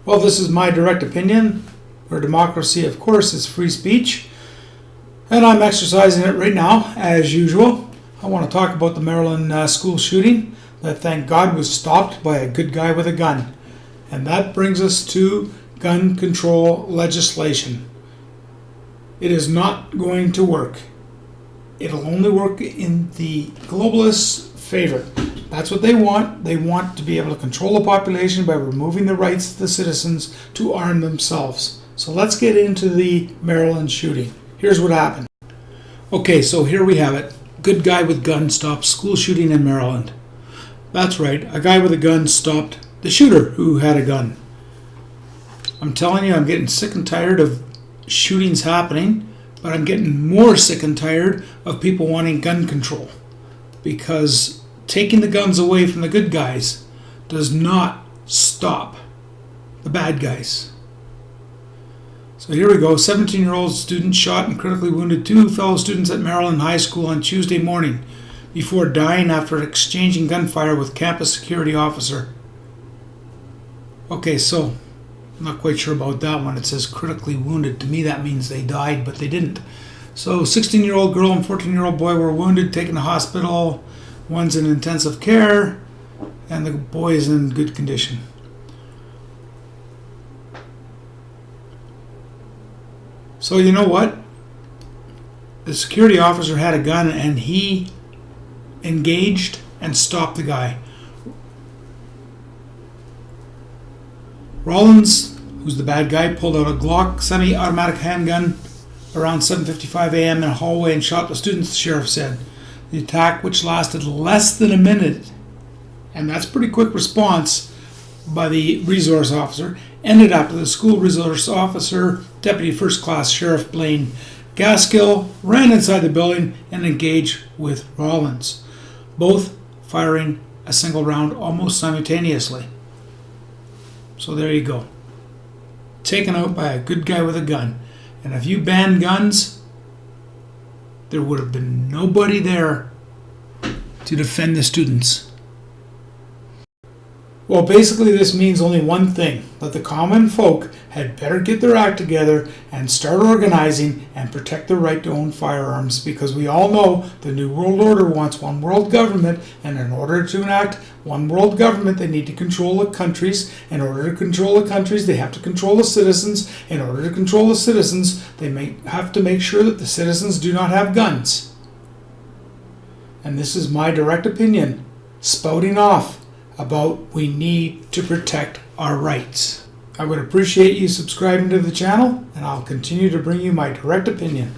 Well, this is my direct opinion, where democracy, of course, is free speech, and I'm exercising it right now, as usual. I want to talk about the Maryland school shooting that, thank God, was stopped by a good guy with a gun. And that brings us to gun control legislation. It is not going to work. It'll only work in the globalists' favor. That's what they want. They want to be able to control the population by removing the rights of the citizens to arm themselves. So let's get into the Maryland shooting. Here's what happened. Okay, so here we have it. Good guy with gun stops school shooting in Maryland. That's right, a guy with a gun stopped the shooter who had a gun. I'm telling you, I'm getting sick and tired of shootings happening, but I'm getting more sick and tired of people wanting gun control, because taking the guns away from the good guys does not stop the bad guys. So here we go. 17-year-old student shot and critically wounded two fellow students at Maryland High School on Tuesday morning before dying after exchanging gunfire with campus security officer. Okay, so I'm not quite sure about that one. It says critically wounded. To me that means they died, but they didn't. So 16-year-old girl and 14-year-old boy were wounded, taken to hospital. One's in intensive care, and the boy is in good condition. So you know what? The security officer had a gun, and he engaged and stopped the guy. Rollins, who's the bad guy, pulled out a Glock semi-automatic handgun around 7:55 a.m. in a hallway and shot the students, the sheriff said. The attack, which lasted less than a minute, and that's pretty quick response by the resource officer, ended after the school resource officer, Deputy First Class Sheriff Blaine Gaskill, ran inside the building and engaged with Rollins, both firing a single round almost simultaneously. So there you go. Taken out by a good guy with a gun. And if you banned guns, there would have been nobody there to defend the students. Well, basically this means only one thing, that the common folk had better get their act together and start organizing and protect their right to own firearms, because we all know the New World Order wants one world government, and in order to enact one world government, they need to control the countries. In order to control the countries, they have to control the citizens. In order to control the citizens, they may have to make sure that the citizens do not have guns. And this is my direct opinion, spouting off about we need to protect our rights. I would appreciate you subscribing to the channel, and I'll continue to bring you my direct opinion.